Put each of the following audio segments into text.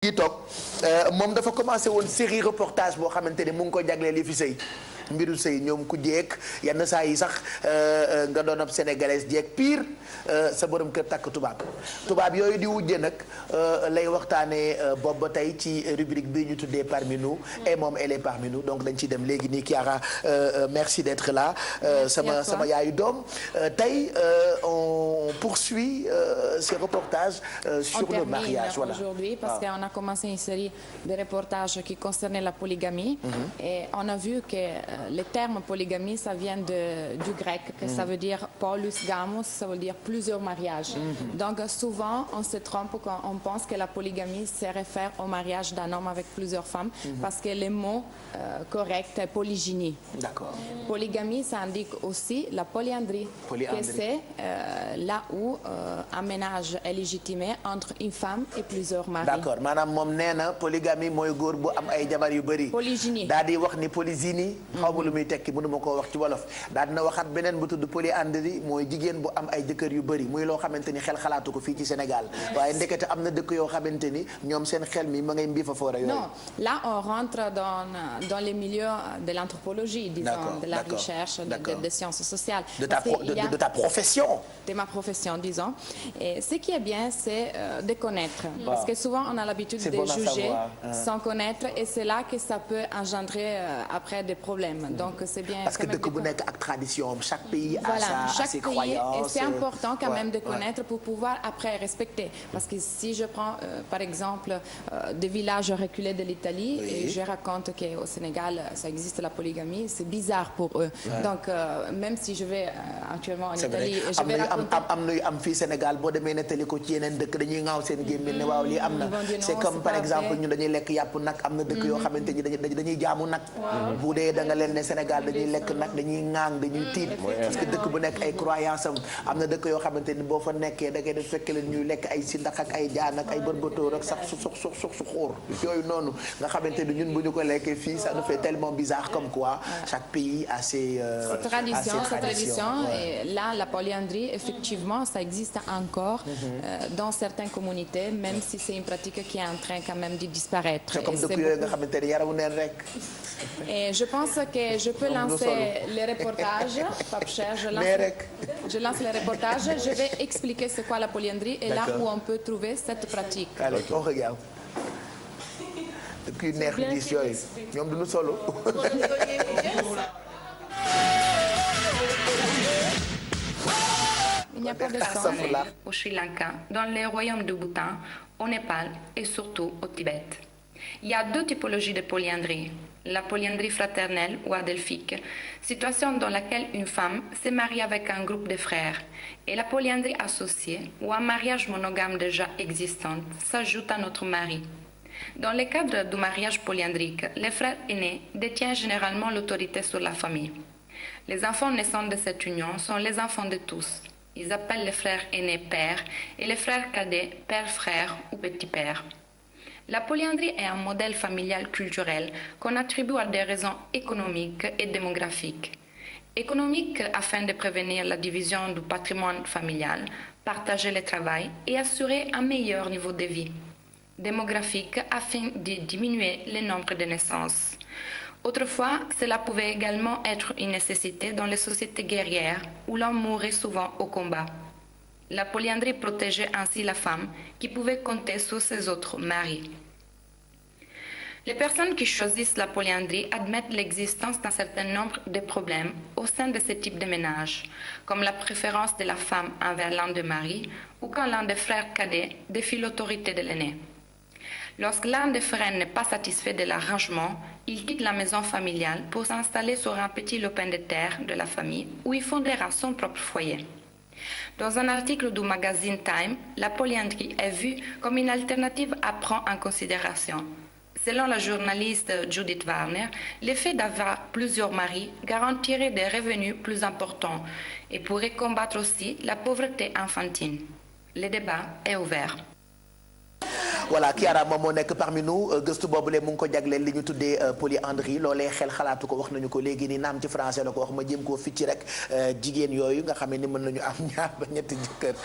kii toog moom dafa commencé woon série reportage boo xamante ne mu ngi ko jagleel yi fi sëy mbiru sëy ñoom ku jeeg yenn saa yi sax nga doon ab sénégalaise jeeg pire sa borom kër takk tubaab yooyu di wujje nag lay waxtaanee boobu ba tey ci rubrique bi ñu tuddee parmi nous et moom elle est parmi nous donc dañ ciy dem léegi nii Chiara merci d'être là sama yaayu doom tey on poursuit ces reportages sur le mariage voilà aujourd'hui parce qu'on a commencé une série de reportages qui concernaient la polygamie et on a vu que le terme polygamie, ça vient du grec, que ça veut dire polus gamos, ça veut dire plusieurs mariages. Donc souvent, on se trompe quand on pense que la polygamie se réfère au mariage d'un homme avec plusieurs femmes, parce que le mot correct est polygynie. D'accord. Polygamie, ça indique aussi la polyandrie. Que c'est là où un ménage est légitimé entre une femme et plusieurs maris. D'accord, maanaam moom nee na polygamie mooy góor bu am ay jabar yu bëri. Polygynie. daal di wax ni polygynie. xaw ma lu muy tekki mënu ma koo wax ci wolof daal dina waxaat beneen bu tudd polyandrie mooy jigéen bu am ay jëkkër yu bëri muy loo xamante ni xel xalaatu ko fii ci Sénégal waaye ndekete am na dëkk yoo xamante ni ñoom seen xel mi ma ngay mbii fa foora yooyu. Non, là on rentre dans les milieux de l'anthropologie, disons, de la recherche, des sciences sociales. De ta profession. De ma profession, disons. Et ce qui est bien, c'est de connaître. Parce que souvent on a l'habitude de juger sans connaître et c'est là que ça peut engendrer après des problèmes. Donc c'est bien. Parce que dëkk bu nekk ak tradition chaque pays a ses croyances. Et c'est important quand même de connaître pour pouvoir après respecter. Parce que si je prends par exemple des villages reculés de l'Italie et je raconte qu'au Sénégal ça existe la polygamie, c'est bizarre pour eux. Donc même si je vais actuellement en Italie, je vais raconter. am na am fii Sénégal boo demee nettali ko ci yeneen dëkk dañuy ŋaaw seen gémmiñ ne waaw lii am na. C'est comme par exemple ñu dañuy lekk yàpp nag am na dëkk yoo xamante ni dañuy jaamu nag. bu dee da nga leen ne Sénégal dañuy lekk nag dañuy ŋaang dañuy tiit parce que dëkk bu nekk ay croyance am na dëkk yoo xamante ni boo fa nekkee da ngay def fekk leen ñuy lekk ay sindax ak ay jaan ak ay bërbatóor ak sax su xóor yooyu noonu nga xamante ni ñun bu ñu ko lekkee fii ça nous fait tellement bizarre comme quoi chaque pays a ses traditions et là la polyandrie effectivement ça existe encore dans certaines communautés même si c'est une pratique qui est en train quand même de disparaître. C'est comme dëkk yooyu nga xamante ni yaramu neen rek. Et je pense que je peux lancer les reportages. Pape Cheikh, je lance les reportages. Je vais expliquer c'est quoi la polyandrie et là où on peut trouver cette pratique. Allez, on regarde. Depuis neex gis yooyu ñoom duñu solo. Il n'y a pas de son. Au Sri Lanka, dans les royaumes du Bhoutan, au Népal et surtout au Tibet. Il y a deux typologies de polyandrie. La polyandrie fraternelle ou adelphique, situation dans laquelle une femme se marie avec un groupe de frères, et la polyandrie associée ou un mariage monogame déjà existant s'ajoute à notre mari. Dans le cadre du mariage polyandrique, les frères aînés détiennent généralement l'autorité sur la famille. Les enfants naissants de cette union sont les enfants de tous. Ils appellent les frères aînés pères et les frères cadets père-frère ou petit-père. La polyandrie est un modèle familial culturel qu'on attribue à des raisons économiques et démographiques. Économique afin de prévenir la division du patrimoine familial, partager le travail et assurer un meilleur niveau de vie. Démographique afin de diminuer le nombre de naissances. Autrefois, cela pouvait également être une nécessité dans les sociétés guerrières où l'on mourait souvent au combat. La polyandrie protégeait ainsi la femme qui pouvait compter sur ses autres maris. Les personnes qui choisissent la polyandrie admettent l'existence d'un certain nombre de problèmes au sein de ce type de ménage, comme la préférence de la femme envers l'un des maris ou quand l'un des frères cadets défie l'autorité de l'aîné. Lorsque l'un des frères n'est pas satisfait de l'arrangement, il quitte la maison familiale pour s'installer sur un petit lopin de terre de la famille où il fondera son propre foyer. Dans un article du magazine Time, la polyandrie est vue comme une alternative à prendre en considération. Selon la journaliste Judith Warner, le fait d'avoir plusieurs maris garantirait des revenus plus importants et pourrait combattre aussi la pauvreté infantile. Le débat est ouvert. voilà Chiara moom moo nekk parmi nous gëstu boobule mu ngi ko jagleel li ñu tuddee polyandrie loolee xel xalaatu ko wax nañu ko léegi nii naam ci français la ko wax ma jéem koo ficci rek jigéen yooyu nga xam ne ni mën nañu am ñaar ba ñetti jëkkër.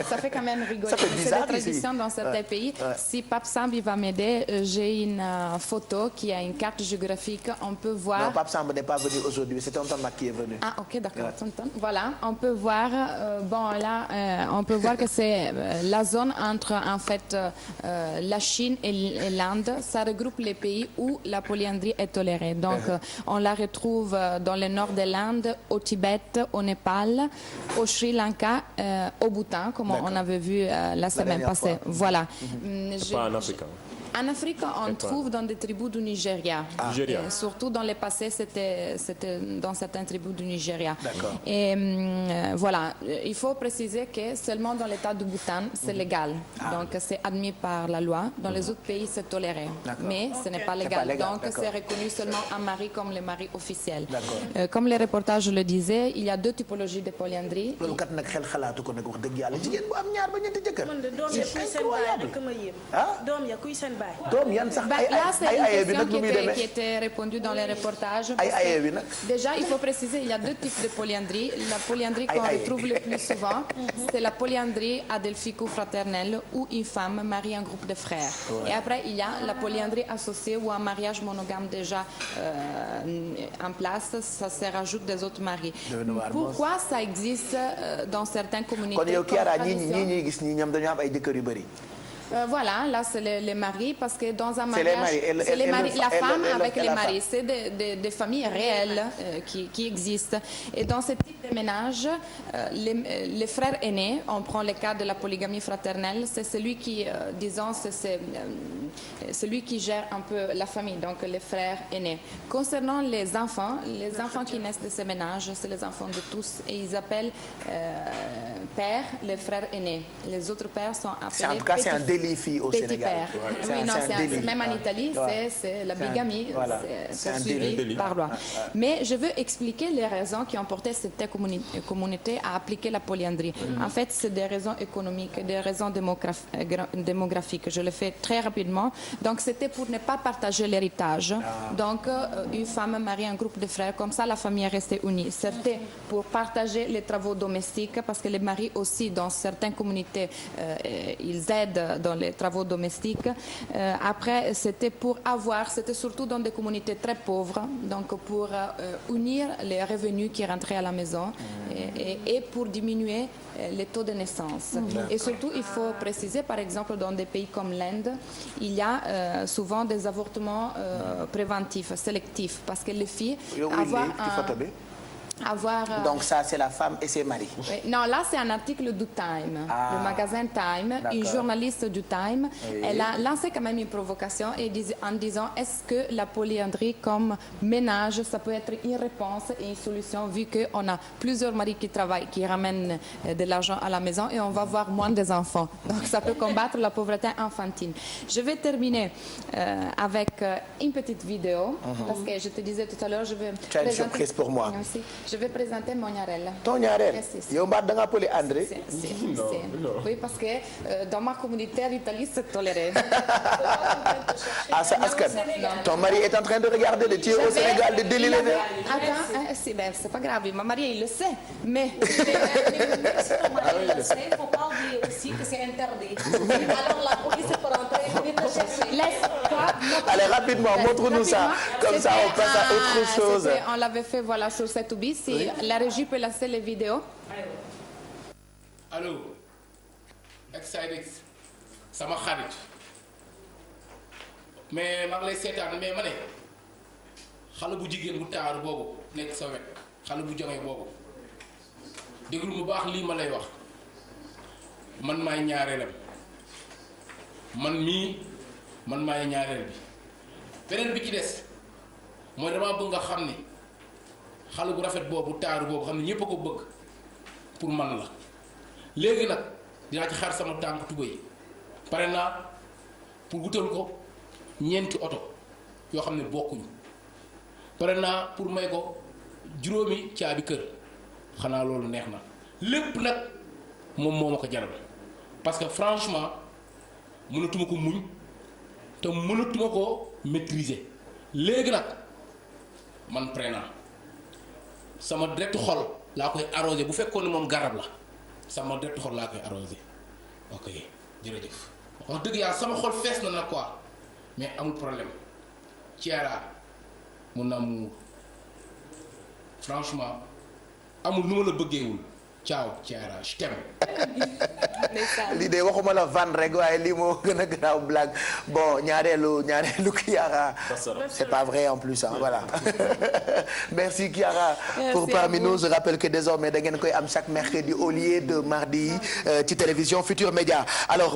Ça fait quand même rigoler. Ça fait bizarre c'est des traditions dans certains pays. Si Pape Samb va m'aider, j'ai une photo qui a une carte géographique. On peut voir. Non, Pape Samb n'est pas venu aujourd'hui, c'est Tonton Mac qui est venu. Ah ok, d'accord. Tonton. Voilà, on peut voir. Bon là, on peut voir que c'est la zone entre en fait la Chine et l'Inde. Ça regroupe les pays où la polyandrie est tolérée. Donc on la retrouve dans le nord de l'Inde, au Tibet, au Népal, au Sri Lanka, au Bhoutan, comme on avait vu la semaine passée. Voilà. Pas en Afrique. En Afrique, on trouve dans des tribus du Nigeria. Et surtout dans le passé, c'était dans certaines tribus du Nigeria. Et voilà, il faut préciser que seulement dans l'état du Bhoutan, c'est légal. Donc c'est admis par la loi. Dans les autres pays, c'est toléré. Mais ce n'est pas légal. Donc c'est reconnu seulement un mari comme le mari officiel. Comme le reportage le disait, il y a deux typologies de polyandrie. loolu kat nag xel xalaatu ko nag wax dëgg yàlla jigéen bu am ñaar ba ñetti jëkkër. C'est incroyable. doom yan sax Là, c'est une ay bi question nag lu muy demee qui était répondue dans les reportages. ay bi nag. Déjà, il faut préciser, il y a deux types de polyandrie. La polyandrie qu'on retrouve le plus souvent, c'est la polyandrie adelphico-fraternelle où une femme marie un groupe de frères. Et après, il y a la polyandrie associée ou un mariage monogame déjà en place, ça se rajoute des autres maris. Pourquoi ça existe dans certaines communautés? kon yow Chiara ñii ñuy gis ñii ñoom dañoo am ay jëkkër yu bëri. Voilà, là c'est les maris parce que dans un C'est mariage, les maris. c'est les maris, la femme elle avec fait les la maris, c'est des familles réelles qui existent. Et dans ce type de ménage, les frères aînés, on prend le cas de la polygamie fraternelle, c'est celui qui, disons, c'est celui qui gère un peu la famille, donc les frères aînés. Concernant les enfants qui naissent de ces ménages, c'est les enfants de tous et ils appellent père les frères aînés. Les autres pères sont appelés En tout cas, c'est un délit fille au Sénégal. Oui, non, c'est même en Italie, c'est la bigamie, c'est poursuivi par loi. Mais je veux expliquer les raisons qui ont porté cette communauté à appliquer la polyandrie. En fait, c'est des raisons économiques, des raisons démographiques. Je le fais très rapidement. Donc, c'était pour ne pas partager l'héritage. Donc, une femme marie un groupe de frères, comme ça, la famille est restée unie. C'était pour partager les travaux domestiques, parce que les maris aussi, dans certaines communautés, ils aident dans les travaux domestiques. Après, c'était surtout dans des communautés très pauvres, donc pour unir les revenus qui rentraient à la maison et pour diminuer les taux de naissance. Et surtout, il faut préciser, par exemple, dans des pays comme l'Inde, il y a souvent des avortements préventifs, sélectifs, parce que les filles Donc ça, c'est la femme et ses maris. Non, là, c'est un article du Time, le magasin Time. Une journaliste du Time, elle a lancé quand même une provocation en disant est-ce que la polyandrie comme ménage, ça peut être une réponse et une solution vu qu'on a plusieurs maris qui travaillent, qui ramènent de l'argent à la maison et on va avoir moins des enfants. Donc ça peut combattre la pauvreté infantile. Je vais terminer avec une petite vidéo parce que je te disais tout à l'heure, je vais Tu as une surprise pour moi. Merci. Je vais présenter mon ñaareel. Ton ñaareel. Si. yow mbaa da ngaa polyandrie. Oui, parce que dans ma communauté en Italie, c'est toléré. Ah, ça, Askan. Ton mari est en train de regarder le tuyau au Sénégal de Déli. Attends, c'est pas grave, ma mariée, il le sait, mais... Si ton mari le sait, il ne faut pas oublier aussi que c'est interdit. Alors la police peut rentrer et venir te chercher. Laisse-toi... Allez, rapidement, montre-nous ça. Comme ça, on passe à autre chose. On l'avait fait, voilà, sur cette bis. Si la régie peut lancer les vidéos. Allô, ex-Sidex sama xarit mais maa ngi lay seetaan mais ma ne xale bu jigéen bu taaru boobu nekk sa wet xale bu jonge boobu déglu mu baax lii ma lay wax man maay ñaareelam man maay ñaareel bi beneen bi ci des mooy damaa bëgg nga xam ni xale bu rafet boobu taaru boobu xam ne ñépp a ko bëgg pour man la léegi nag dinaa ci xar sama tànk tubéy pare naa pour wutal ko ñeenti oto yoo xam ne bokkuñu pare naa pour may ko juróomi caabi kër xanaa loolu neex na lépp nag moom moo ma ko jaral parce que franchement mënatuma ko muñ te mënatuma ko maîtriser léegi nag man prenant sama deretu xol laa koy arrosé bu fekkoon ne moom garab la sama deretu xol laa koy arrosé ok jërëjëf wax dëgg yàlla sama xol fees na nag quoi mais amul problème Thiara mon amour franchement amul nu ma la bëggeewul ciao Thiara je t'aime. lii de waxuma la van rek waaye lii moo gën a garaaw blague bon ñaareelu Kiara. c'est pas vrai en plus hein, voilà. merci Kiara. pour parmi nous je rappelle que désormais da ngeen koy am chaque mercredi au lieu de mardi ci télévision Futur Média alors.